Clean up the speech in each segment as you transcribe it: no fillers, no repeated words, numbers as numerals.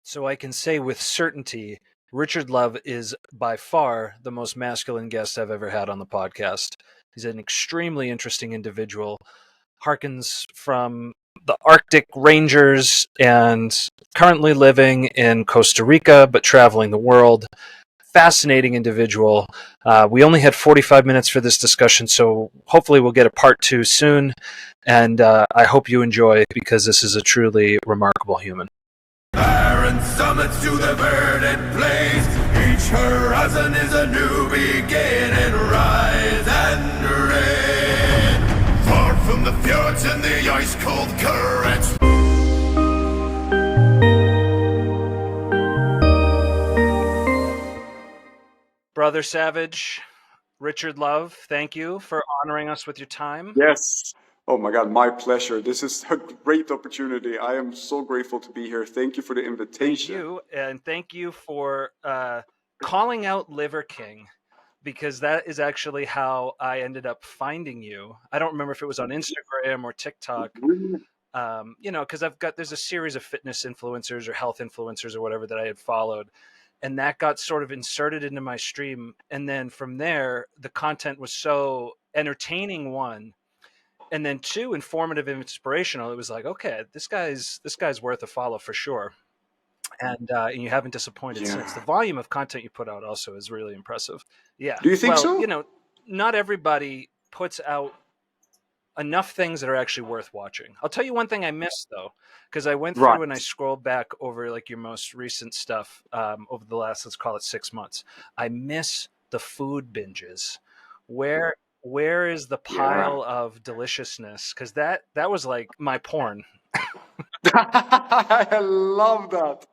So I can say with certainty, Richard Love is by far the most masculine guest I've ever had on the podcast. He's an extremely interesting individual, harkens from the Arctic Rangers and currently living in Costa Rica, but traveling the world. Fascinating individual. We only had 45 minutes for this discussion, so hopefully we'll get a part two soon. And I hope you enjoy, because this is a truly remarkable human. Barren summits to the verdant place. Each horizon is a new beginning. Rise and reign. Far from the fjords and the ice-cold currents. Brother Savage, Richard Love, thank you for honoring us with your time. Yes. Oh my God, my pleasure. This is a great opportunity. I am so grateful to be here. Thank you for the invitation. Thank you, and thank you for calling out Liver King, because that is actually how I ended up finding you. I don't remember if it was on Instagram or TikTok. Because there's a series of fitness influencers or health influencers or whatever that I had followed, and that got sort of inserted into my stream. And then from there, the content was so entertaining, one, and then two, informative and inspirational. It was like, okay, this guy's worth a follow for sure. And you haven't disappointed since. The volume of content you put out also is really impressive. Yeah. Do you think so? Not everybody puts out enough things that are actually worth watching. I'll tell you one thing I missed, though, because I went through and I scrolled back over like your most recent stuff over the last, let's call it 6 months. I miss the food binges. Where is the pile of deliciousness? Because that was like my porn. I love that.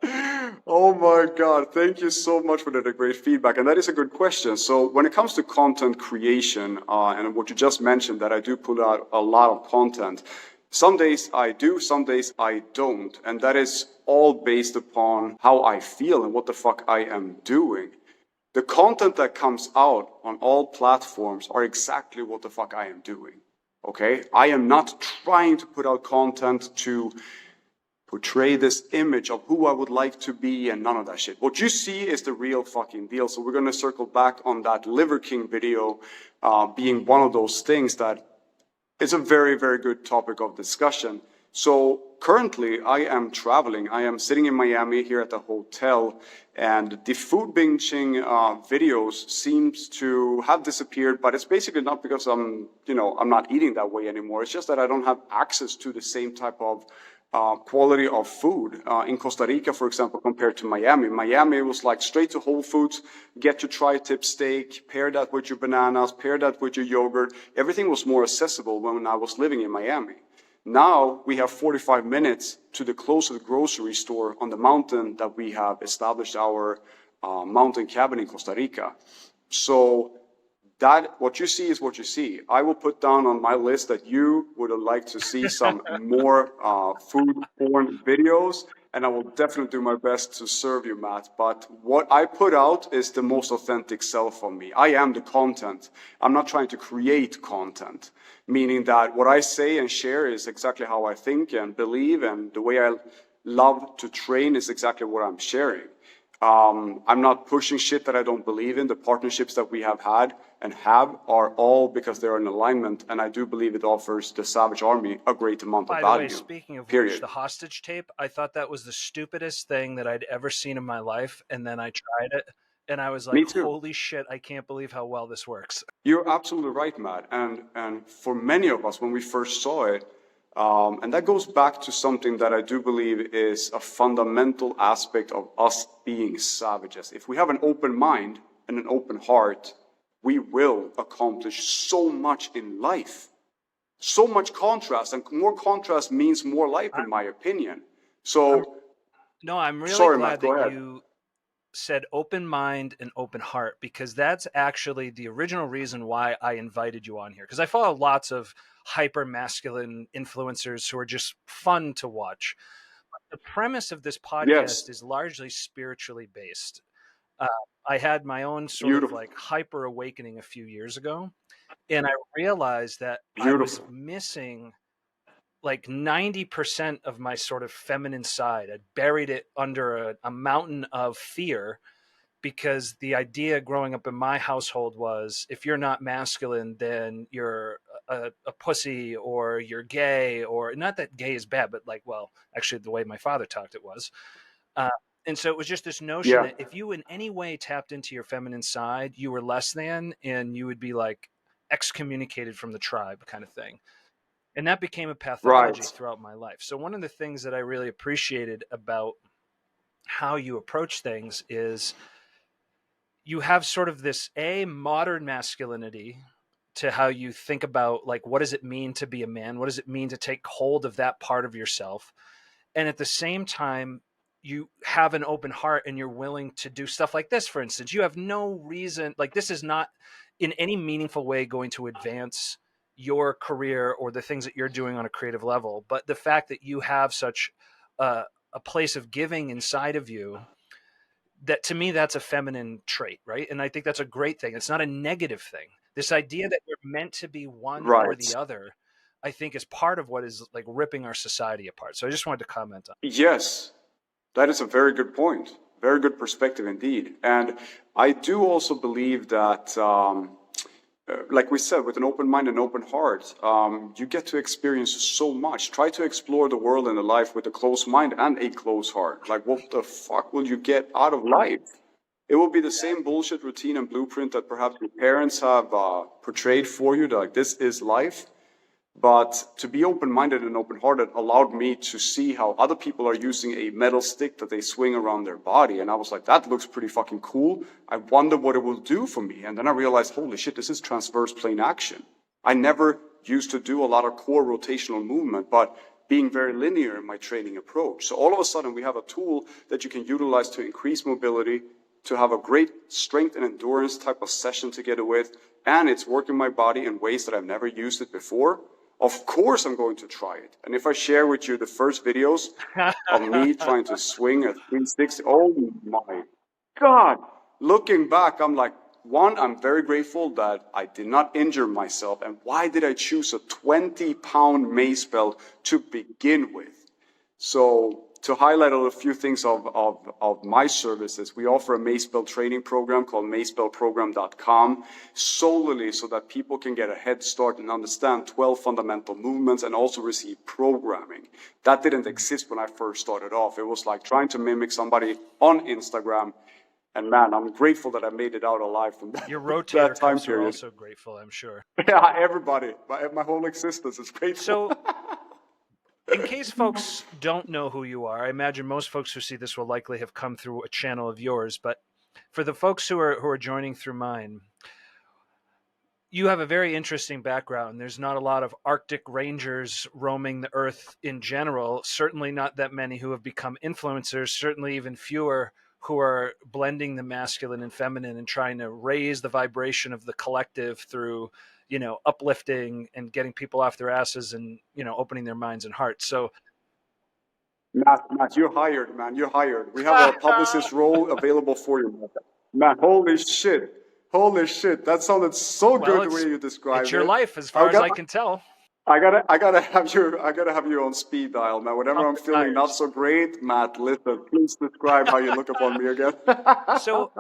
Oh my God. Thank you so much for that great feedback. And that is a good question. So when it comes to content creation, and what you just mentioned, that I do put out a lot of content, some days I do, some days I don't. And that is all based upon how I feel and what the fuck I am doing. The content that comes out on all platforms are exactly what the fuck I am doing. Okay? I am not trying to put out content to portray this image of who I would like to be and none of that shit. What you see is the real fucking deal. So we're going to circle back on that Liver King video being one of those things that is a very, very good topic of discussion. So currently I am traveling. I am sitting in Miami here at the hotel, and the food binging videos seems to have disappeared, but it's basically not because I'm not eating that way anymore. It's just that I don't have access to the same type of quality of food in Costa Rica, for example, compared to Miami. Miami, it was like straight to Whole Foods, get your tri-tip steak, pair that with your bananas, pair that with your yogurt. Everything was more accessible when I was living in Miami. Now we have 45 minutes to the closest grocery store on the mountain that we have established our mountain cabin in Costa Rica. So that what you see is what you see. I will put down on my list that you would like to see some more food porn videos, and I will definitely do my best to serve you, Matt. But what I put out is the most authentic self of me. I am the content. I'm not trying to create content, meaning that what I say and share is exactly how I think and believe, and the way I love to train is exactly what I'm sharing. I'm not pushing shit that I don't believe in. The partnerships that we have had and have are all because they're in alignment, and I do believe it offers the Savage Army a great amount of value. By the way, speaking of which, the hostage tape, I thought that was the stupidest thing that I'd ever seen in my life, and then I tried it, and I was like, holy shit, I can't believe how well this works. You're absolutely right, Matt. And for many of us, when we first saw it, and that goes back to something that I do believe is a fundamental aspect of us being savages. If we have an open mind and an open heart, we will accomplish so much in life. So much contrast, and more contrast means more life, in my opinion. So, I'm really glad that you said open mind and open heart, because that's actually the original reason why I invited you on here. Because I follow lots of hyper masculine influencers who are just fun to watch. The premise of this podcast is largely spiritually based. I had my own sort of like hyper awakening a few years ago, and I realized that I was missing like 90% of my sort of feminine side. I buried it under a mountain of fear, because the idea growing up in my household was, if you're not masculine, then you're a pussy, or you're gay, or not that gay is bad, but like, well, actually the way my father talked it was. Uh, and so it was just this notion Yeah. that if you in any way tapped into your feminine side, you were less than, and you would be like excommunicated from the tribe kind of thing. And that became a pathology Right. throughout my life. So one of the things that I really appreciated about how you approach things is you have sort of this modern masculinity to how you think about, like, what does it mean to be a man? What does it mean to take hold of that part of yourself? And at the same time, you have an open heart and you're willing to do stuff like this. For instance, you have no reason, like, this is not in any meaningful way going to advance your career or the things that you're doing on a creative level. But the fact that you have such a place of giving inside of you, that to me, that's a feminine trait, right? And I think that's a great thing. It's not a negative thing. This idea that you're meant to be one or Right. the other, I think, is part of what is like ripping our society apart. So I just wanted to comment on. Yes, that is a very good point. Very good perspective indeed. And I do also believe that, like we said, with an open mind and open heart, you get to experience so much. Try to explore the world and the life with a closed mind and a closed heart. Like, what the fuck will you get out of life? It will be the same bullshit routine and blueprint that perhaps your parents have portrayed for you, that, like, this is life. But to be open-minded and open-hearted allowed me to see how other people are using a metal stick that they swing around their body. And I was like, that looks pretty fucking cool. I wonder what it will do for me. And then I realized, holy shit, this is transverse plane action. I never used to do a lot of core rotational movement, but being very linear in my training approach. So all of a sudden, we have a tool that you can utilize to increase mobility, to have a great strength and endurance type of session together with, and it's working my body in ways that I've never used it before. Of course I'm going to try it. And if I share with you the first videos of me trying to swing a 360, oh my God. Looking back, I'm like, one, I'm very grateful that I did not injure myself. And why did I choose a 20-pound mace belt to begin with? So to highlight a few things of my services, we offer a mace belt training program called macebeltprogram.com, solely so that people can get a head start and understand 12 fundamental movements and also receive programming. That didn't exist when I first started off. It was like trying to mimic somebody on Instagram. And man, I'm grateful that I made it out alive from that, Your rotator that time cuffs are period. also grateful, I'm sure. Yeah, everybody, my whole existence is grateful. So, in case folks don't know who you are, I imagine most folks who see this will likely have come through a channel of yours. But for the folks who are joining through mine, you have a very interesting background. There's not a lot of Arctic Rangers roaming the earth in general, certainly not that many who have become influencers, certainly even fewer who are blending the masculine and feminine and trying to raise the vibration of the collective through, uplifting and getting people off their asses and, opening their minds and hearts. So, Matt, you're hired, man. You're hired. We have a publicist role available for you, man. Holy shit. Holy shit. That sounded so good the way you described it. It's your life, as far as I can tell. I gotta have you on speed dial, man. Whenever I'm feeling not so great, Matt, listen, please describe how you look upon me again. So,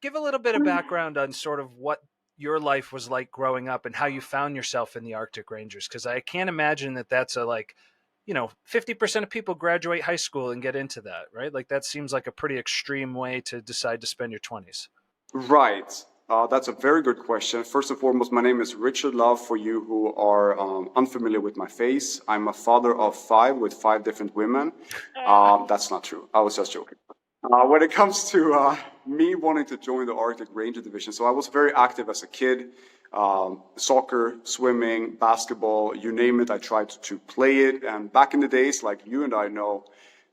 give a little bit of background on sort of what your life was like growing up and how you found yourself in the Arctic Rangers, because I can't imagine that that's 50% of people graduate high school and get into that, right? Like, that seems like a pretty extreme way to decide to spend your 20s. Right. That's a very good question. First and foremost, my name is Richard Love, for you who are unfamiliar with my face. I'm a father of 5 with 5 different women. That's not true. I was just joking. When it comes to me wanting to join the Arctic Ranger Division, so I was very active as a kid. Soccer, swimming, basketball, you name it, I tried to play it. And back in the days, like you and I know,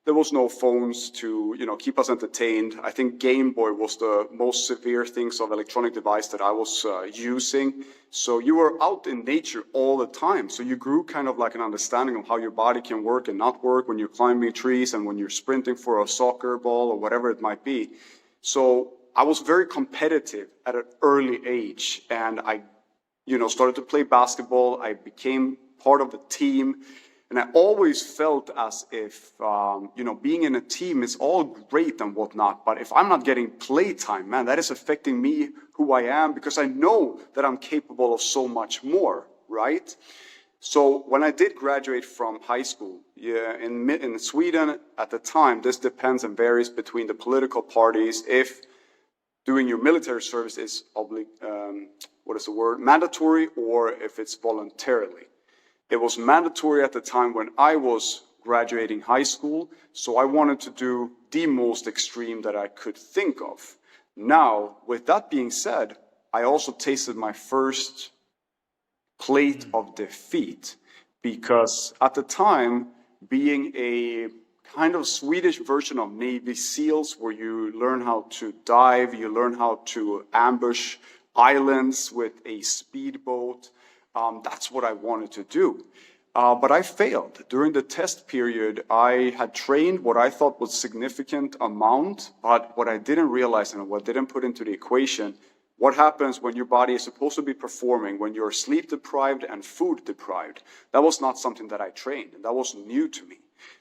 there was no phones to, keep us entertained. I think Game Boy was the most severe things of electronic device that I was using. So you were out in nature all the time. So you grew kind of like an understanding of how your body can work and not work when you're climbing trees and when you're sprinting for a soccer ball or whatever it might be. So I was very competitive at an early age, and I, started to play basketball. I became part of the team. And I always felt as if, being in a team is all great and whatnot, but if I'm not getting playtime, man, that is affecting me, who I am, because I know that I'm capable of so much more, right? So when I did graduate from high school, yeah, in Sweden at the time, this depends and varies between the political parties. If doing your military service is mandatory, or if it's voluntarily. It was mandatory at the time when I was graduating high school, so I wanted to do the most extreme that I could think of. Now, with that being said, I also tasted my first plate of defeat, because at the time, being a kind of Swedish version of Navy SEALs, where you learn how to dive, you learn how to ambush islands with a speedboat. That's what I wanted to do. But I failed. During the test period, I had trained what I thought was significant amount, but what I didn't realize and what I didn't put into the equation, what happens when your body is supposed to be performing, when you're sleep deprived and food deprived. That was not something that I trained, and that was new to me.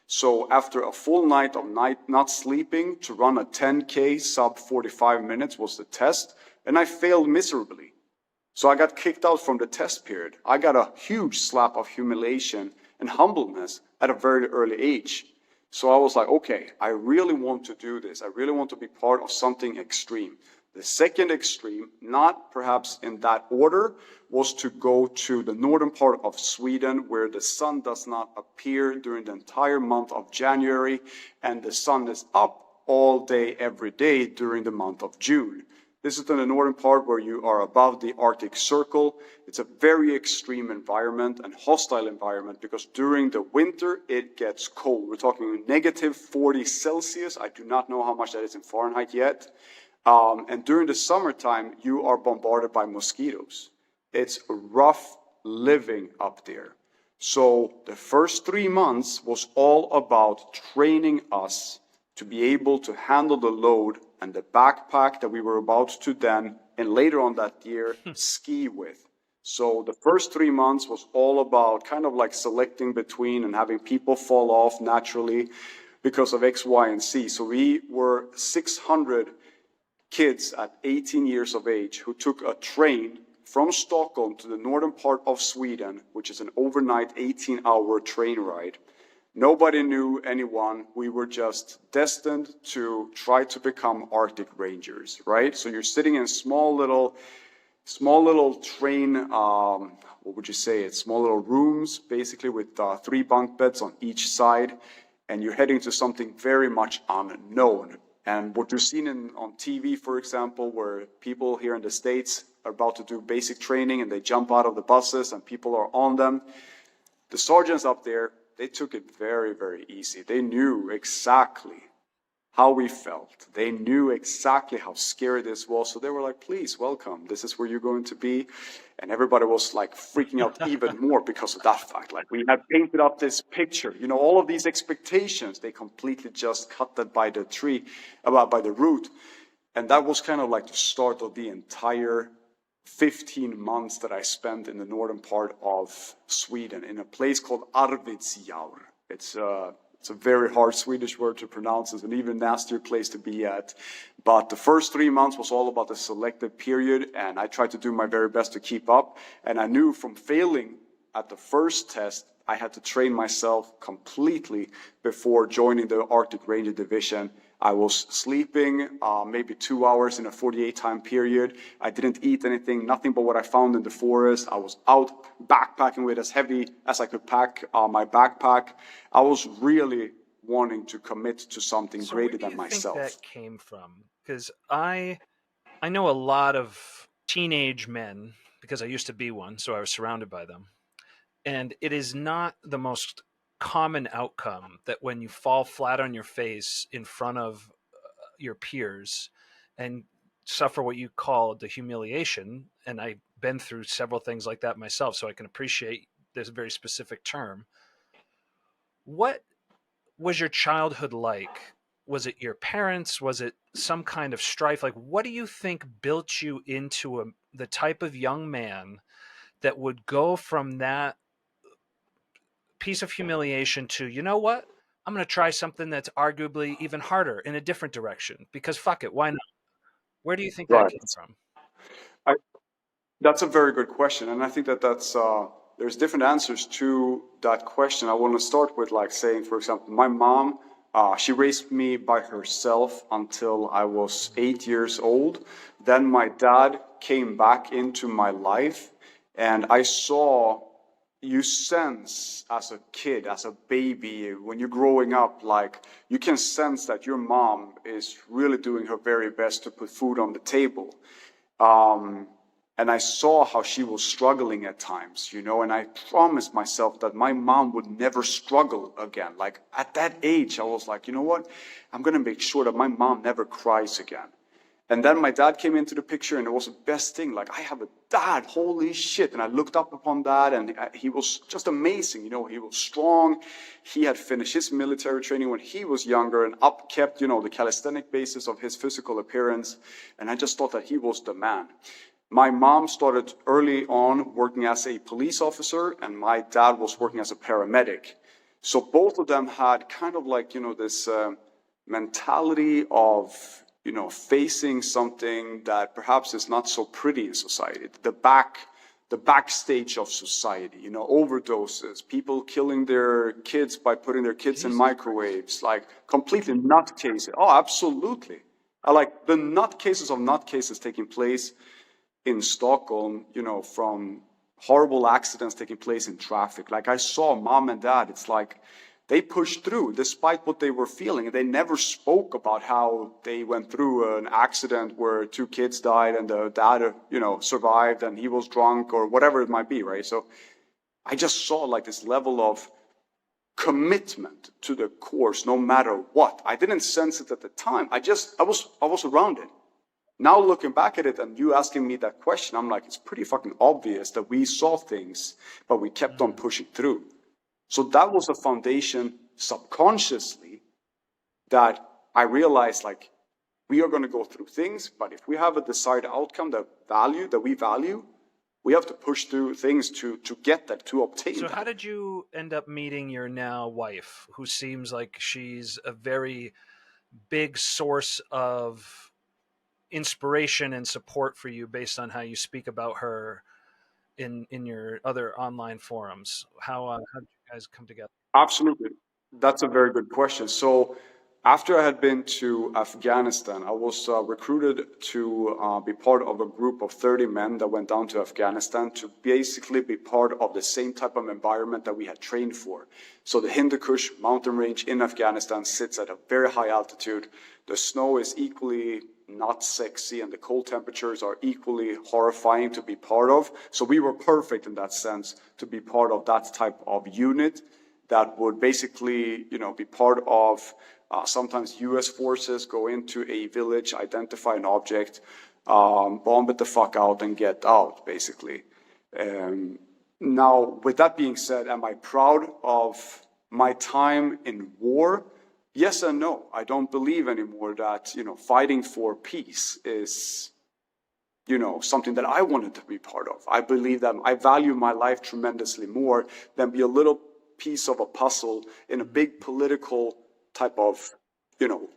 So after a full night of not sleeping, to run a 10K sub 45 minutes was the test, and I failed miserably. So I got kicked out from the test period. I got a huge slap of humiliation and humbleness at a very early age. So I was like, okay, I really want to do this. I really want to be part of something extreme. The second extreme, not perhaps in that order, was to go to the northern part of Sweden, where the sun does not appear during the entire month of January, and the sun is up all day, every day during the month of June. This is in the northern part where you are above the Arctic Circle. It's a very extreme environment and hostile environment, because during the winter it gets cold. We're talking negative 40 Celsius. I do not know how much that is in Fahrenheit yet. And during the summertime, you are bombarded by mosquitoes. It's rough living up there. So the first 3 months was all about training us to be able to handle the load and the backpack that we were about to then, and later on that year, ski with. So the first 3 months was all about kind of like selecting between and having people fall off naturally because of X, Y, and Z. So we were 600 kids at 18 years of age who took a train from Stockholm to the northern part of Sweden, which is an overnight 18-hour train ride. Nobody knew anyone. We were just destined to try to become Arctic Rangers, right? So you're sitting in small little train, what would you say? It's small little rooms, basically with 3 bunk beds on each side, and you're heading to something very much unknown. And what you're seeing on TV, for example, where people here in the States are about to do basic training and they jump out of the buses and people are on them, the sergeants up there, they took it very, very easy. They knew exactly how we felt. They knew exactly how scary this was. So they were like, please, welcome. This is where you're going to be. And everybody was like freaking out even more because of that fact. Like, we had painted up this picture, all of these expectations, they completely just cut that by the tree, by the root. And that was kind of like the start of the entire 15 months that I spent in the northern part of Sweden in a place called Arvidsjaur. It's a very hard Swedish word to pronounce. It's an even nastier place to be at. But the first 3 months was all about the selective period, and I tried to do my very best to keep up. And I knew from failing at the first test, I had to train myself completely before joining the Arctic Ranger Division. I was sleeping maybe 2 hours in a 48-time period. I didn't eat anything, nothing but what I found in the forest. I was out backpacking with as heavy as I could pack my backpack. I was really wanting to commit to something greater than myself. Where do you think that came from? Because I know a lot of teenage men, because I used to be one, so I was surrounded by them. And it is not the most common outcome that when you fall flat on your face in front of your peers and suffer what you call the humiliation, and I've been through several things like that myself, so I can appreciate this very specific term. What was your childhood like? Was it your parents? Was it some kind of strife? Like, what do you think built you into the type of young man that would go from that piece of humiliation to, you know what? I'm going to try something that's arguably even harder in a different direction because fuck it, why not? Where do you think that Right. came from? I, that's a very good question, and I think that there's different answers to that question. I want to start with like saying, for example, my mom, she raised me by herself until I was 8 years old. Then my dad came back into my life, and I saw, you sense as a kid, as a baby, when you're growing up, like you can sense that your mom is really doing her very best to put food on the table. Um, and I saw how she was struggling at times, and I promised myself that my mom would never struggle again. Like at that age, I was like, you know what? I'm going to make sure that my mom never cries again. And then my dad came into the picture, and it was the best thing. Like, I have a dad, holy shit. And I looked up upon that, and he was just amazing. He was strong. He had finished his military training when he was younger and upkept, the calisthenic basis of his physical appearance. And I just thought that he was the man. My mom started early on working as a police officer, and my dad was working as a paramedic. So both of them had kind of like, this mentality of, facing something that perhaps is not so pretty in society, the backstage of society, overdoses, people killing their kids by putting their kids in microwaves, like completely nutcases. Oh, absolutely. I like the nutcases of nutcases taking place in Stockholm, from horrible accidents taking place in traffic. Like I saw mom and dad, it's like they pushed through despite what they were feeling. And they never spoke about how they went through an accident where two kids died and the dad, survived and he was drunk or whatever it might be, right? So I just saw like this level of commitment to the course no matter what. I didn't sense it at the time. I was around it. Now looking back at it and you asking me that question, I'm like, it's pretty fucking obvious that we saw things, but we kept on pushing through. So that was a foundation subconsciously that I realized, like, we are going to go through things, but if we have a desired outcome that we value, we have to push through things to get that, to obtain that. So how did you end up meeting your now wife, who seems like she's a very big source of inspiration and support for you based on how you speak about her in your other online forums? How did you guys come together? Absolutely. That's a very good question. So after I had been to Afghanistan, I was recruited to be part of a group of 30 men that went down to Afghanistan to basically be part of the same type of environment that we had trained for. So the Hindu Kush mountain range in Afghanistan sits at a very high altitude. The snow is equally not sexy and the cold temperatures are equally horrifying to be part of. So we were perfect in that sense to be part of that type of unit that would basically, be part of sometimes U.S. forces go into a village, identify an object, bomb it the fuck out and get out, basically. Now, with that being said, am I proud of my time in war? Yes and no. I don't believe anymore that, fighting for peace is, something that I wanted to be part of. I believe that I value my life tremendously more than be a little piece of a puzzle in a big political type of,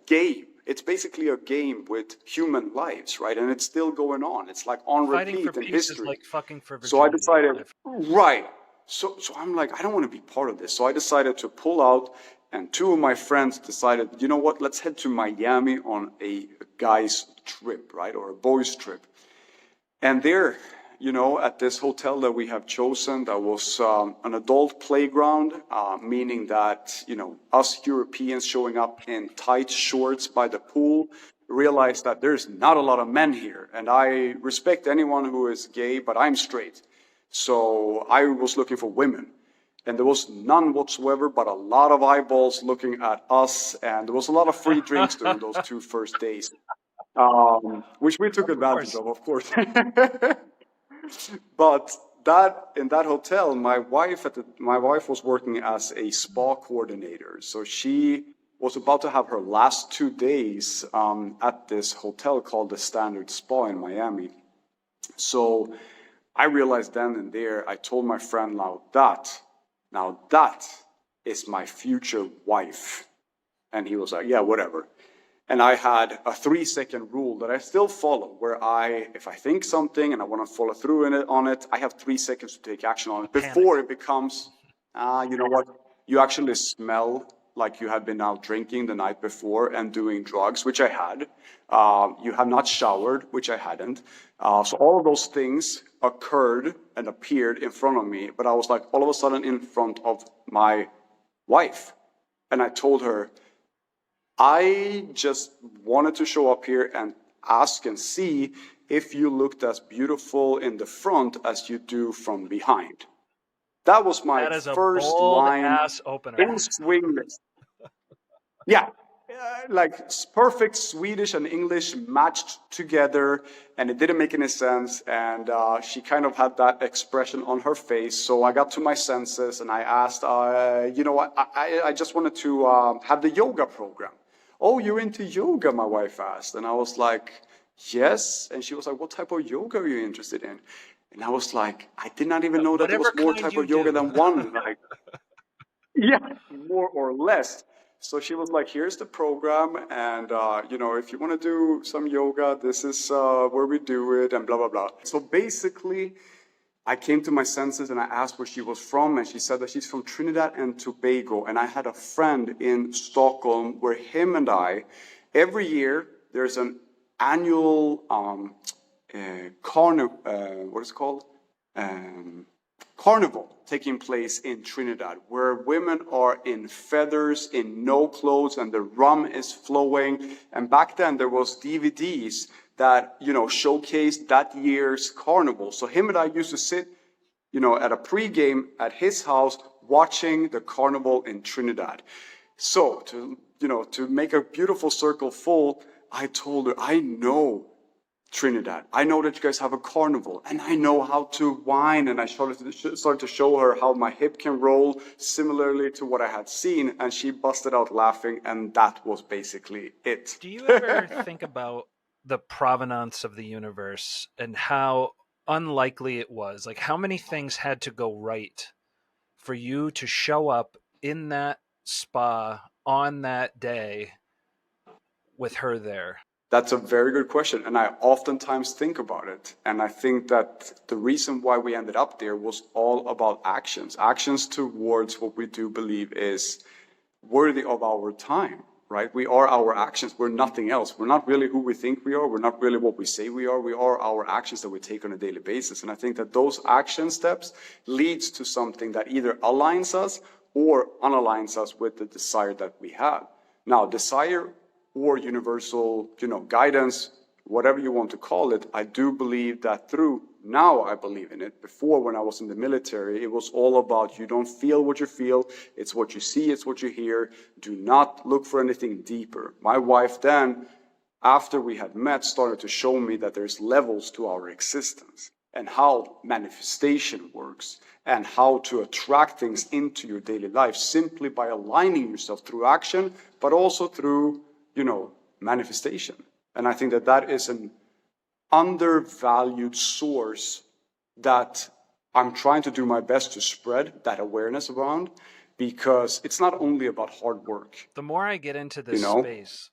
game. It's basically a game with human lives, right? And it's still going on. It's like on Fighting repeat for in peace history. is like fucking for virginity. So I decided, right. So I'm like, I don't want to be part of this. So I decided to pull out, and two of my friends decided, you know what, let's head to Miami on a guy's trip, right? Or a boys' trip. And there, at this hotel that we have chosen, that was an adult playground, meaning that, us Europeans showing up in tight shorts by the pool realized that there's not a lot of men here. And I respect anyone who is gay, but I'm straight. So I was looking for women. And there was none whatsoever, but a lot of eyeballs looking at us. And there was a lot of free drinks during those 2 first days, which we took advantage of course. But in that hotel, my wife was working as a spa coordinator. So she was about to have her last 2 days at this hotel called the Standard Spa in Miami. So I realized then and there, I told my friend, now that Now that is my future wife. And he was like, yeah, whatever. And I had a 3-second rule that I still follow, where if I think something and I want to follow through on it, I have 3 seconds to take action on it before it becomes, you know what, you actually smell like you had been out drinking the night before and doing drugs, which I had. You have not showered, which I hadn't. So all of those things occurred and appeared in front of me, but I was like all of a sudden in front of my wife. And I told her, I just wanted to show up here and ask and see if you looked as beautiful in the front as you do from behind. That was my That is a first bold line ass opener. in Swedish. Yeah, like perfect Swedish and English matched together, and it didn't make any sense. And she kind of had that expression on her face. So I got to my senses and I asked, you know what, I just wanted to have the yoga program. Oh, you're into yoga, my wife asked. And I was like, yes. And she was like, what type of yoga are you interested in? And I was like, I did not even know that there was more type of yoga than one. Like, yeah, more or less. So she was like, here's the program. And, you know, if you want to do some yoga, this is where we do it and blah, blah, blah. So basically, I came to my senses and I asked where she was from. And she said that she's from Trinidad and Tobago. And I had a friend in Stockholm where him and I, every year, there's an annual what is it called? Carnival taking place in Trinidad, where women are in feathers, in no clothes, and the rum is flowing. And back then there was DVDs that, you know, showcased that year's carnival. So him and I used to sit, you know, at a pregame at his house watching the carnival in Trinidad. So to make a beautiful circle full, I told her, I know Trinidad. I know that you guys have a carnival, and I know how to whine. And I started to show her how my hip can roll, similarly to what I had seen. And she busted out laughing, and that was basically it. Do you ever think about the provenance of the universe and how unlikely it was? Like, how many things had to go right for you to show up in that spa on that day with her there? That's a very good question. And I oftentimes think about it. And I think that the reason why we ended up there was all about actions. Actions towards what we do believe is worthy of our time, right? We are our actions. We're nothing else. We're not really who we think we are. We're not really what we say we are. We are our actions that we take on a daily basis. And I think that those action steps leads to something that either aligns us or unaligns us with the desire that we have. Now, desire or universal, guidance, whatever you want to call it, I do believe that now I believe in it. Before, when I was in the military, it was all about you don't feel what you feel, it's what you see, it's what you hear. Do not look for anything deeper. My wife then, after we had met, started to show me that there's levels to our existence and how manifestation works and how to attract things into your daily life simply by aligning yourself through action, but also through manifestation. And I think that that is an undervalued source that I'm trying to do my best to spread that awareness around, because it's not only about hard work. The more I get into this space,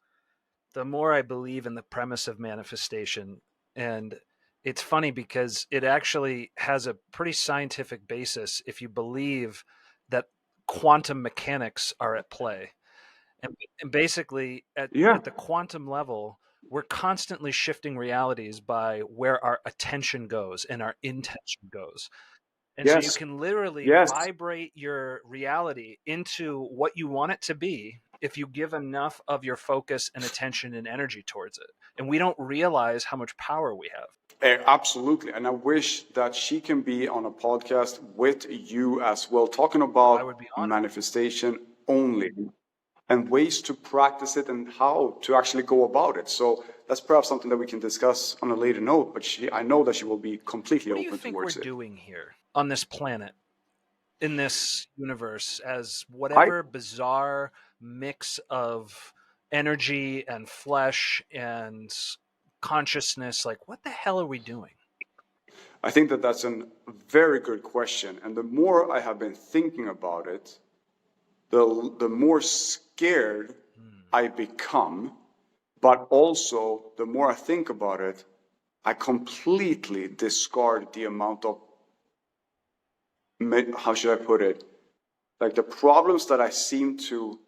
the more I believe in the premise of manifestation. And it's funny because it actually has a pretty scientific basis if you believe that quantum mechanics are at play. And basically, at the quantum level, we're constantly shifting realities by where our attention goes and our intention goes. And so you can literally vibrate your reality into what you want it to be if you give enough of your focus and attention and energy towards it. And we don't realize how much power we have. Absolutely. And I wish that she can be on a podcast with you as well, talking about manifestation only, and ways to practice it and how to actually go about it. So that's perhaps something that we can discuss on a later note, but I know that she will be completely open towards it. What do you think we're doing here on this planet, in this universe, as whatever bizarre mix of energy and flesh and consciousness? Like, what the hell are we doing? I think that that's a very good question. And the more I have been thinking about it, the more scared I become. But also, the more I think about it, I completely discard the amount of, how should I put it? Like the problems that I seem to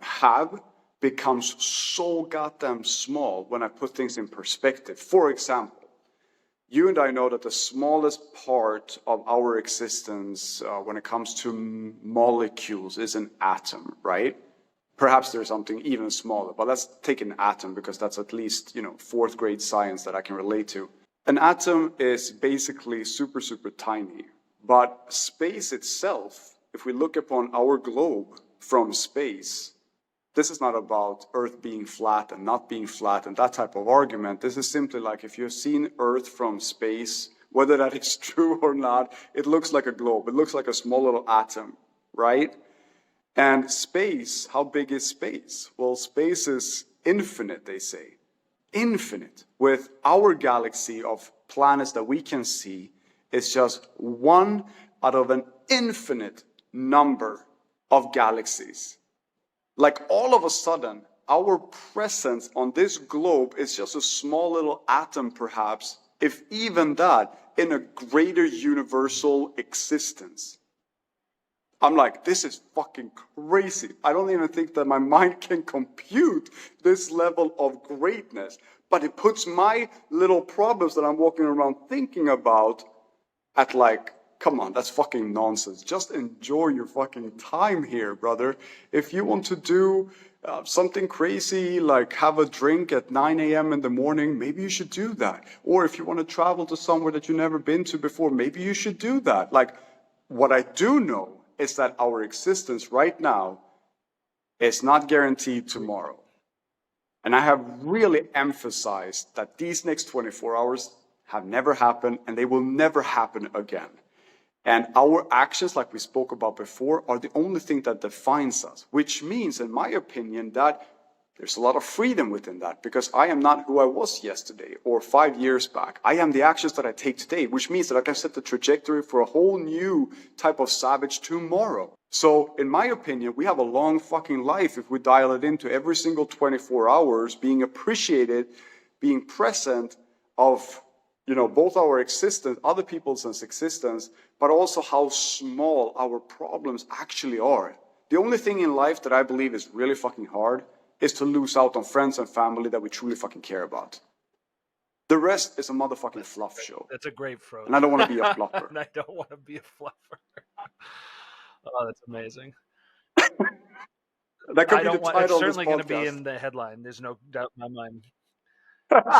have becomes so goddamn small when I put things in perspective. For example, you and I know that the smallest part of our existence when it comes to molecules is an atom, right? Perhaps there's something even smaller, but let's take an atom because that's at least, fourth grade science that I can relate to. An atom is basically super, super tiny, but space itself, if we look upon our globe from space, this is not about Earth being flat and not being flat and that type of argument. This is simply like if you've seen Earth from space, whether that is true or not, it looks like a globe. It looks like a small little atom, right? And space, how big is space? Well, space is infinite, they say. Infinite. With our galaxy of planets that we can see, it's just one out of an infinite number of galaxies. Like all of a sudden, our presence on this globe is just a small little atom, perhaps, if even that, in a greater universal existence. I'm like, this is fucking crazy. I don't even think that my mind can compute this level of greatness. But it puts my little problems that I'm walking around thinking about at like, come on, that's fucking nonsense. Just enjoy your fucking time here, brother. If you want to do something crazy, like have a drink at 9 a.m. in the morning, maybe you should do that. Or if you want to travel to somewhere that you've never been to before, maybe you should do that. Like, what I do know is that our existence right now is not guaranteed tomorrow. And I have really emphasized that these next 24 hours have never happened and they will never happen again. And our actions, like we spoke about before, are the only thing that defines us, which means, in my opinion, that there's a lot of freedom within that, because I am not who I was yesterday or 5 years back. I am the actions that I take today, which means that I can set the trajectory for a whole new type of savage tomorrow. So, in my opinion, we have a long fucking life if we dial it into every single 24 hours, being appreciated, being present of, both our existence, other people's existence, but also how small our problems actually are. The only thing in life that I believe is really fucking hard is to lose out on friends and family that we truly fucking care about. The rest is a motherfucking fluff show. That's a great phrase. And I don't want to be a fluffer. And I don't want to be a fluffer. Oh, that's amazing. That could be the title of this podcast. It's certainly going to be in the headline. There's no doubt in my mind.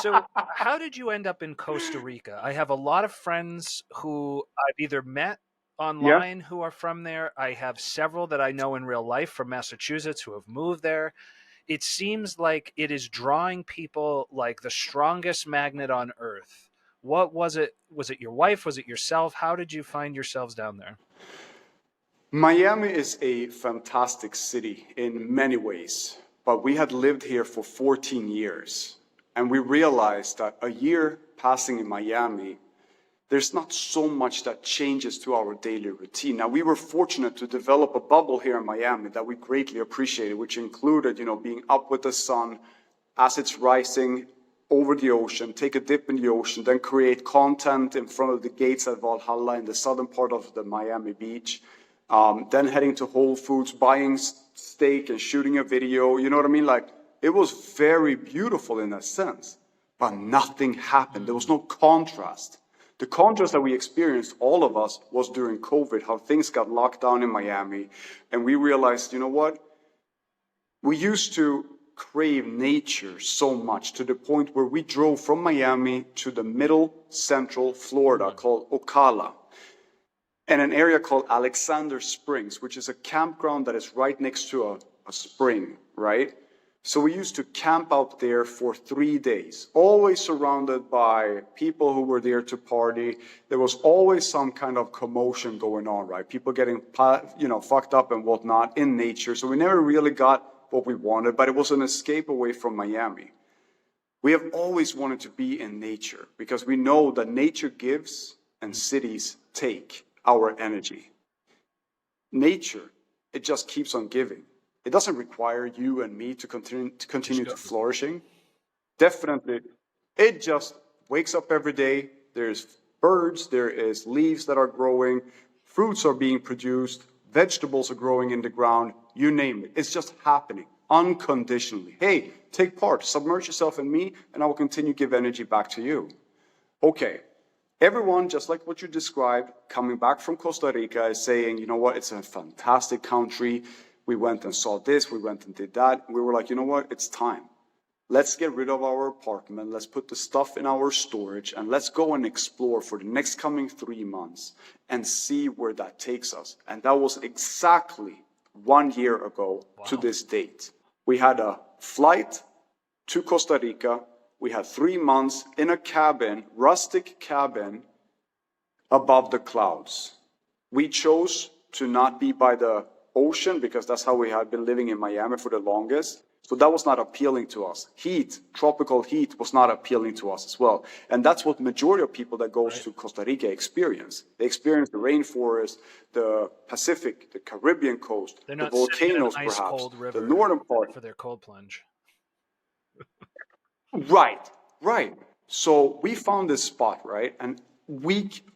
So, how did you end up in Costa Rica? I have a lot of friends who I've either met online who are from there. I have several that I know in real life from Massachusetts who have moved there. It seems like it is drawing people like the strongest magnet on earth. What was it? Was it your wife? Was it yourself? How did you find yourselves down there? Miami is a fantastic city in many ways, but we had lived here for 14 years. And we realized that a year passing in Miami, there's not so much that changes to our daily routine. Now, we were fortunate to develop a bubble here in Miami that we greatly appreciated, which included, being up with the sun as it's rising over the ocean, take a dip in the ocean, then create content in front of the gates at Valhalla in the southern part of the Miami beach, then heading to Whole Foods, buying steak and shooting a video, you know what I mean? Like, it was very beautiful in that sense, but nothing happened. There was no contrast. The contrast that we experienced, all of us, was during COVID, how things got locked down in Miami. And we realized, you know what? We used to crave nature so much to the point where we drove from Miami to the middle central Florida called Ocala, and an area called Alexander Springs, which is a campground that is right next to a spring, right? So we used to camp out there for 3 days, always surrounded by people who were there to party. There was always some kind of commotion going on, right? People getting, fucked up and whatnot in nature. So we never really got what we wanted, but it was an escape away from Miami. We have always wanted to be in nature because we know that nature gives and cities take our energy. Nature, it just keeps on giving. It doesn't require you and me to continue to flourishing. Definitely, it just wakes up every day. There's birds, there is leaves that are growing, fruits are being produced, vegetables are growing in the ground, you name it. It's just happening unconditionally. Hey, take part, submerge yourself in me, and I will continue to give energy back to you. Okay, everyone, just like what you described, coming back from Costa Rica is saying, you know what, it's a fantastic country. We went and saw this, we went and did that. We were like, you know what, it's time. Let's get rid of our apartment, let's put the stuff in our storage, and let's go and explore for the next coming 3 months and see where that takes us. And that was exactly 1 year ago to this date. We had a flight to Costa Rica. We had 3 months in a cabin, rustic cabin, above the clouds. We chose to not be by the ocean because that's how we had been living in Miami for the longest. So that was not appealing to us. Heat, tropical heat was not appealing to us as well. And that's what majority of people that goes to Costa Rica experience. They experience the rainforest, the Pacific, the Caribbean coast, They're the not sitting in an volcanoes ice perhaps, cold river the northern part. for their cold plunge. Right, right. So we found this spot, right? And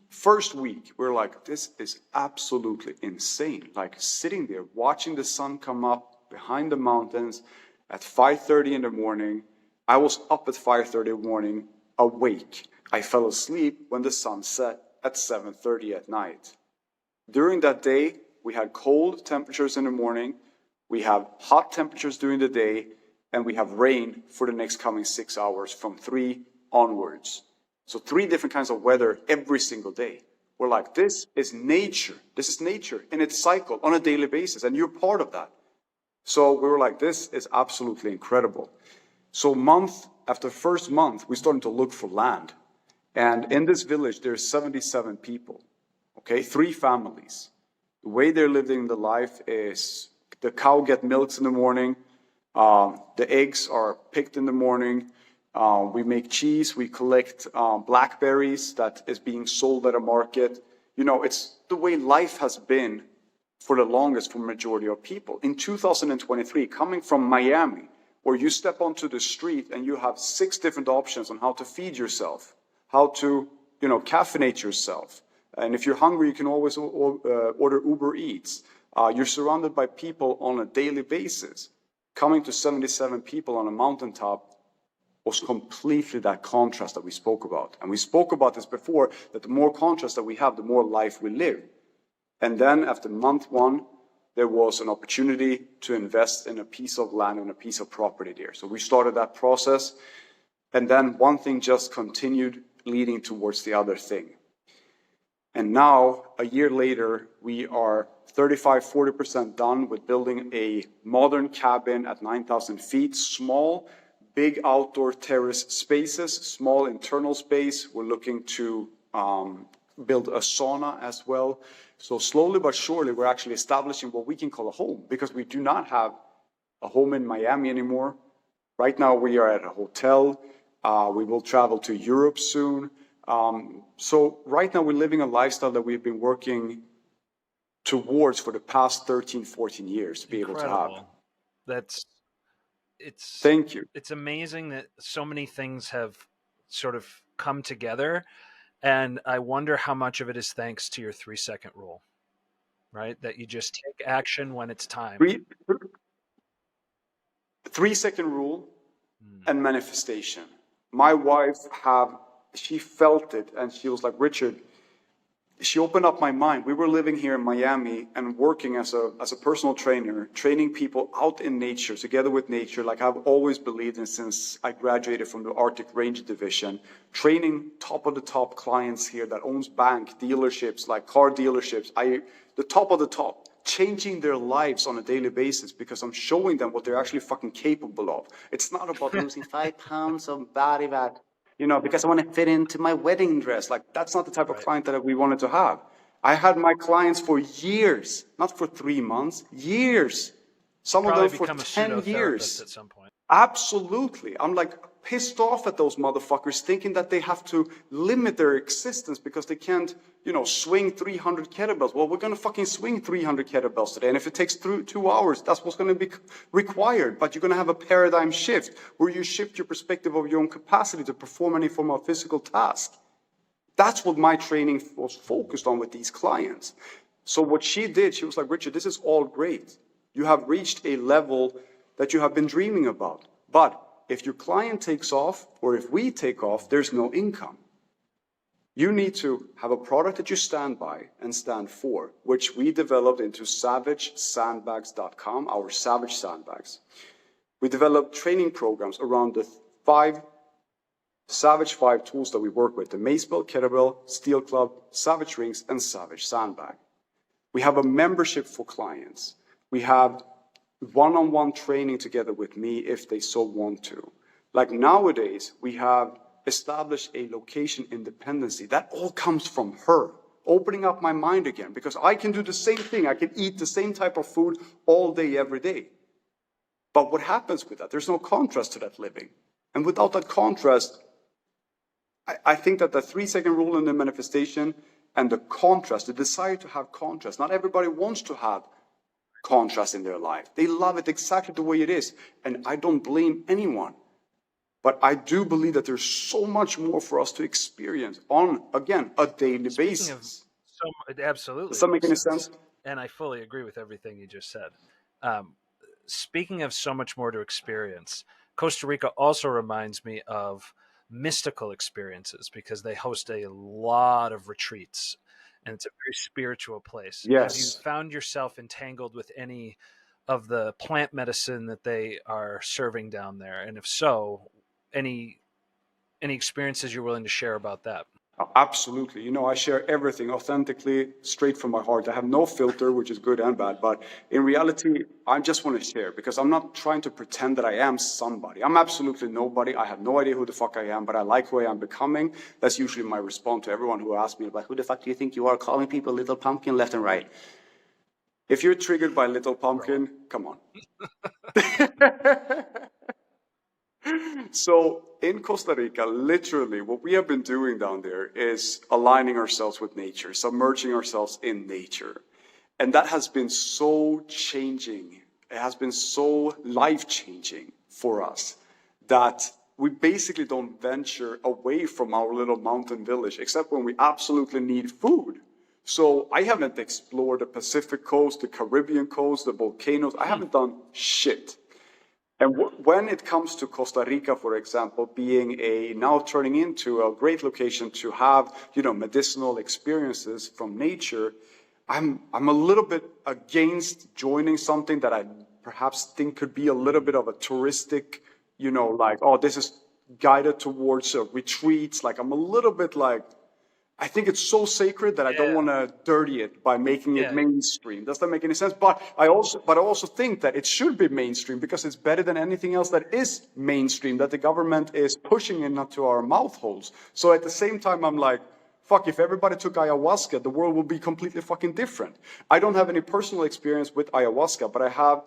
first week, we're like, this is absolutely insane. Like sitting there, watching the sun come up behind the mountains at 5:30 in the morning. I was up at 5:30 in the morning, awake. I fell asleep when the sun set at 7:30 at night. During that day, we had cold temperatures in the morning, we have hot temperatures during the day, and we have rain for the next coming 6 hours from 3 onwards. So 3 different kinds of weather every single day. We're like, this is nature. This is nature in its cycle on a daily basis, and you're part of that. So we were like, this is absolutely incredible. So month after first month, we started to look for land. And in this village, there's 77 people, okay, 3 families. The way they're living the life is the cow gets milks in the morning, the eggs are picked in the morning, we make cheese, we collect blackberries that is being sold at a market. You know, it's the way life has been for the longest for majority of people. In 2023, coming from Miami, where you step onto the street and you have 6 different options on how to feed yourself, how to, you know, caffeinate yourself. And if you're hungry, you can always order Uber Eats. You're surrounded by people on a daily basis. Coming to 77 people on a mountaintop was completely that contrast that we spoke about. And we spoke about this before, that the more contrast that we have, the more life we live. And then after month 1, there was an opportunity to invest in a piece of land and a piece of property there. So we started that process. And then one thing just continued leading towards the other thing. And now, a year later, we are 35–40% done with building a modern cabin at 9,000 feet, small, big outdoor terrace spaces, small internal space. We're looking to build a sauna as well. So slowly but surely, we're actually establishing what we can call a home, because we do not have a home in Miami anymore. Right now, we are at a hotel. We will travel to Europe soon. So right now, we're living a lifestyle that we've been working towards for the past 13, 14 years to be able to have. Thank you. It's amazing that so many things have sort of come together. And I wonder how much of it is thanks to your 3-second rule, right? That you just take action when it's time. 3-second rule and manifestation. My wife she felt it, and she was like, Richard, she opened up my mind. We were living here in Miami and working as a personal trainer, training people out in nature, together with nature, like I've always believed in since I graduated from the Arctic Ranger Division, training top of the top clients here that owns bank dealerships, like car dealerships, the top of the top, changing their lives on a daily basis because I'm showing them what they're actually fucking capable of. It's not about losing 5 pounds of body fat, you know, because I want to fit into my wedding dress. Like, that's not the type of client that we wanted to have. I had my clients for years, not for 3 months, years. Some of them for 10 years. At some point. Absolutely. I'm like pissed off at those motherfuckers thinking that they have to limit their existence because they can't, swing 300 kettlebells. Well, we're going to fucking swing 300 kettlebells today. And if it takes 2 hours, that's what's going to be required. But you're going to have a paradigm shift where you shift your perspective of your own capacity to perform any form of physical task. That's what my training was focused on with these clients. So what she did, she was like, Richard, this is all great. You have reached a level that you have been dreaming about. But if your client takes off, or if we take off, there's no income. You need to have a product that you stand by and stand for, which we developed into savagesandbags.com, our Savage Sandbags. We developed training programs around the Savage 5 tools that we work with: the Mace Belt, Kettlebell, Steel Club, Savage Rings, and Savage Sandbag. We have a membership for clients. We have one-on-one training together with me if they so want to. Like nowadays, we have established a location independency. That all comes from her, opening up my mind again, because I can do the same thing. I can eat the same type of food all day, every day. But what happens with that? There's no contrast to that living. And without that contrast, I think that the 3-second rule in the manifestation and the contrast, the desire to have contrast, not everybody wants to have contrast in their life. They love it exactly the way it is. And I don't blame anyone. But I do believe that there's so much more for us to experience on, again, a daily basis. Absolutely. Does that make any sense? And I fully agree with everything you just said. Speaking of so much more to experience, Costa Rica also reminds me of mystical experiences because they host a lot of retreats and it's a very spiritual place. Yes. Have you found yourself entangled with any of the plant medicine that they are serving down there? And if so, any experiences you're willing to share about that? Absolutely. I share everything authentically, straight from my heart. I have no filter, which is good and bad. But in reality, I just want to share because I'm not trying to pretend that I am somebody. I'm absolutely nobody. I have no idea who the fuck I am, but I like who I am becoming. That's usually my response to everyone who asks me, like, who the fuck do you think you are, calling people little pumpkin left and right? If you're triggered by little pumpkin, come on. So in Costa Rica, literally what we have been doing down there is aligning ourselves with nature, submerging ourselves in nature. And that has been so changing. It has been so life-changing for us that we basically don't venture away from our little mountain village, except when we absolutely need food. So I haven't explored the Pacific coast, the Caribbean coast, the volcanoes. I haven't done shit. And when it comes to Costa Rica, for example, being now turning into a great location to have, medicinal experiences from nature, I'm a little bit against joining something that I perhaps think could be a little bit of a touristic, like, oh, this is guided towards retreats. Like, I'm a little bit like, I think it's so sacred that I don't want to dirty it by making it mainstream. Does that make any sense? But I also think that it should be mainstream because it's better than anything else that is mainstream, that the government is pushing into our mouth holes. So at the same time, I'm like, fuck, if everybody took ayahuasca, the world would be completely fucking different. I don't have any personal experience with ayahuasca, but I have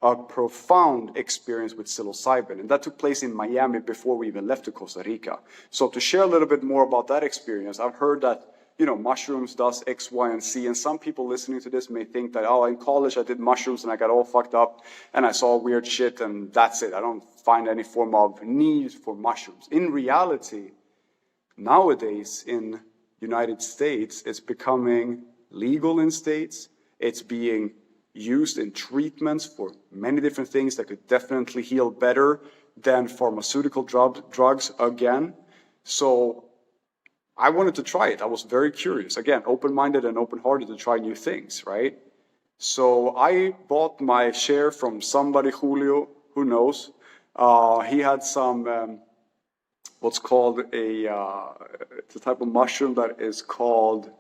a profound experience with psilocybin, and that took place in Miami before we even left to Costa Rica. So to share a little bit more about that experience, I've heard that, mushrooms does X, Y, and Z, and some people listening to this may think that, oh, in college I did mushrooms and I got all fucked up and I saw weird shit and that's it. I don't find any form of need for mushrooms. In reality, nowadays in United States, it's becoming legal in states. It's being used in treatments for many different things that could definitely heal better than pharmaceutical drugs again. So I wanted to try it. I was very curious. Again, open-minded and open-hearted to try new things, right? So I bought my share from somebody, Julio, who knows. He had some, what's called it's a type of mushroom that is called,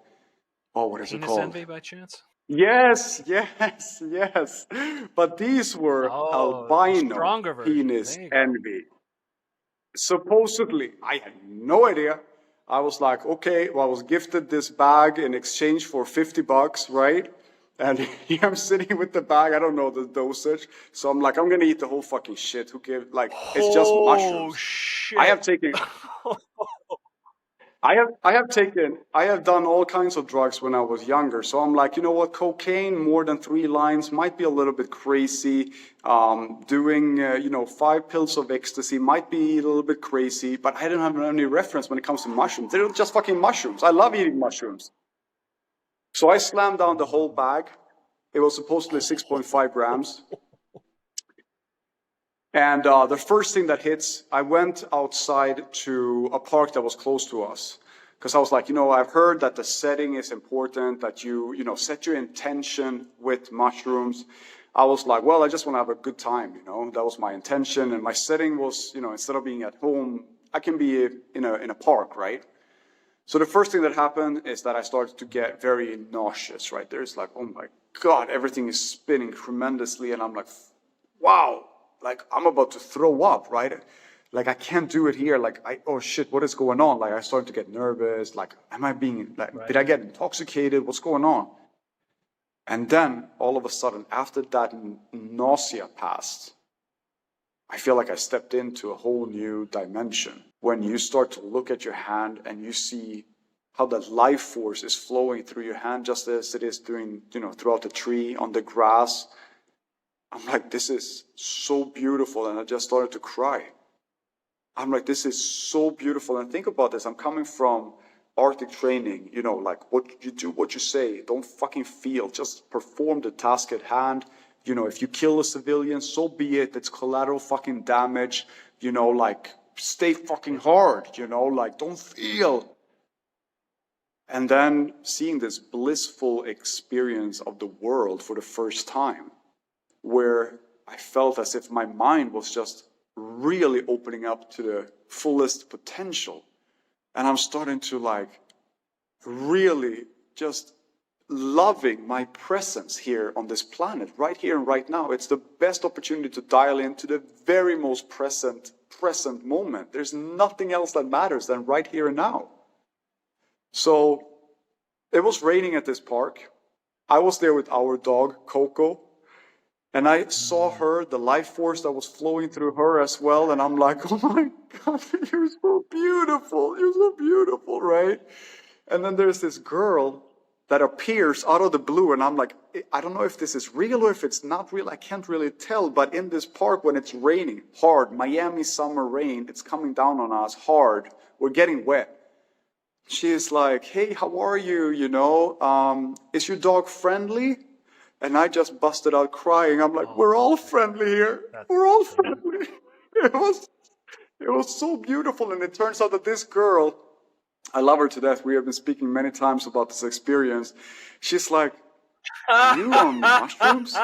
what is it called? Envy by chance? Yes. But these were albino penis envy. Supposedly, I had no idea. I was like, okay, well, I was gifted this bag in exchange for $50, right? And here I'm sitting with the bag. I don't know the dosage. So I'm like, I'm going to eat the whole fucking shit. Who cares? Like, it's just Oh mushrooms. I shit! have taken, I have done all kinds of drugs when I was younger. So I'm like, you know what? Cocaine, more than 3 lines, might be a little bit crazy. Doing, 5 pills of ecstasy might be a little bit crazy. But I don't have any reference when it comes to mushrooms. They're just fucking mushrooms. I love eating mushrooms. So I slammed down the whole bag. It was supposedly 6.5 grams. And the first thing that hits, I went outside to a park that was close to us. Because I was like, I've heard that the setting is important, that you set your intention with mushrooms. I was like, well, I just want to have a good time, That was my intention. And my setting was, instead of being at home, I can be in a park, right? So the first thing that happened is that I started to get very nauseous, right? There's like, oh my God, everything is spinning tremendously. And I'm like, wow, like I'm about to throw up, right? Like I can't do it here. Like, oh shit, what is going on? Like I started to get nervous. Like, am I being, like, Right. did I get intoxicated? What's going on? And then all of a sudden, after that nausea passed, I feel like I stepped into a whole new dimension. When you start to look at your hand and you see how that life force is flowing through your hand, just as it is doing, throughout the tree, on the grass. I'm like, this is so beautiful. And I just started to cry. I'm like, this is so beautiful. And think about this. I'm coming from Arctic training, like what you do, what you say, don't fucking feel, just perform the task at hand. If you kill a civilian, so be it. It's collateral fucking damage. Like, stay fucking hard, like, don't feel. And then seeing this blissful experience of the world for the first time, where I felt as if my mind was just really opening up to the fullest potential. And I'm starting to, like, really just loving my presence here on this planet, right here and right now. It's the best opportunity to dial into the very most present moment. There's nothing else that matters than right here and now. So it was raining at this park. I was there with our dog, Coco, and I saw her, the life force that was flowing through her as well. And I'm like, oh my God, you're so beautiful. You're so beautiful, right? And then there's this girl that appears out of the blue, and I'm like, I don't know if this is real or if it's not real. I can't really tell. But in this park, when it's raining hard, Miami summer rain, it's coming down on us hard. We're getting wet. She's like, hey, how are you? Is your dog friendly? And I just busted out crying. I'm like, we're all friendly here. We're all friendly. It was so beautiful. And it turns out that this girl, I love her to death. We have been speaking many times about this experience. She's like, are you on mushrooms?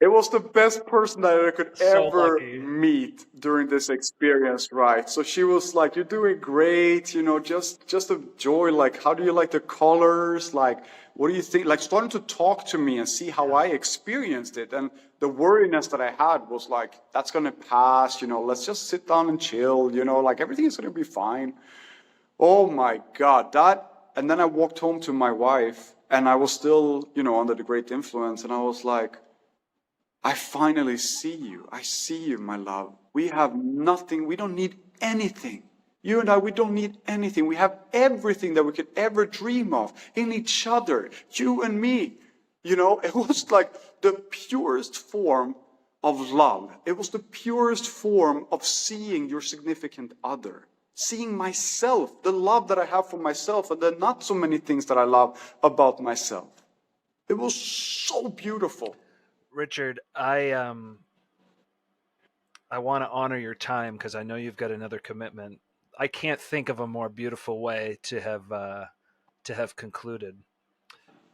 It was the best person that I could So ever lucky. meet during this experience, right? So she was like, you're doing great, just enjoy, like, how do you like the colors? Like, what do you think? Like, starting to talk to me and see how I experienced it. And the worriness that I had was like, that's going to pass, let's just sit down and chill, like everything is going to be fine. Oh my God, and then I walked home to my wife and I was still, under the great influence. And I was like, I finally see you. I see you, my love. We have nothing. We don't need anything. You and I, we don't need anything. We have everything that we could ever dream of in each other, you and me. It was like the purest form of love. It was the purest form of seeing your significant other, seeing myself, the love that I have for myself, and the not so many things that I love about myself. It was so beautiful. Richard, I want to honor your time because I know you've got another commitment. I can't think of a more beautiful way to have concluded.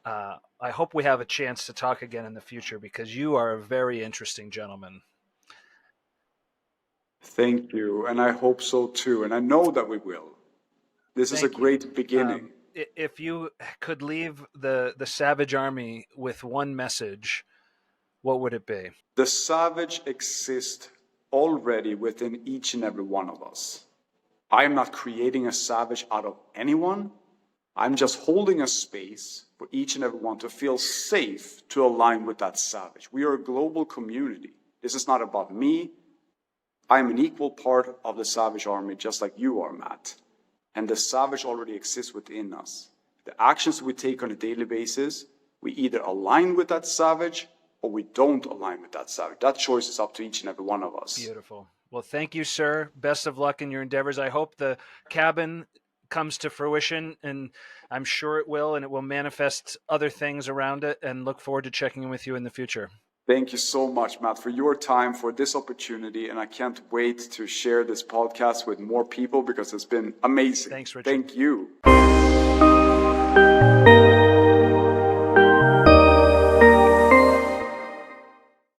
I hope we have a chance to talk again in the future because you are a very interesting gentleman. Thank you, and I hope so too, and I know that we will. This is a Thank you. great beginning. If you could leave the Savage Army with one message, what would it be? The savage exists already within each and every one of us. I am not creating a savage out of anyone. I'm just holding a space for each and every one to feel safe to align with that savage. We are a global community. This is not about me. I'm an equal part of the savage army, just like you are, Matt. And the savage already exists within us. The actions we take on a daily basis, we either align with that savage or we don't align with that savage. That choice is up to each and every one of us. Beautiful. Well, thank you, sir. Best of luck in your endeavors. I hope the cabin comes to fruition, and I'm sure it will, and it will manifest other things around it, and look forward to checking in with you in the future. Thank you so much, Matt, for your time, for this opportunity, and I can't wait to share this podcast with more people because it's been amazing. Thanks, Richard. Thank you.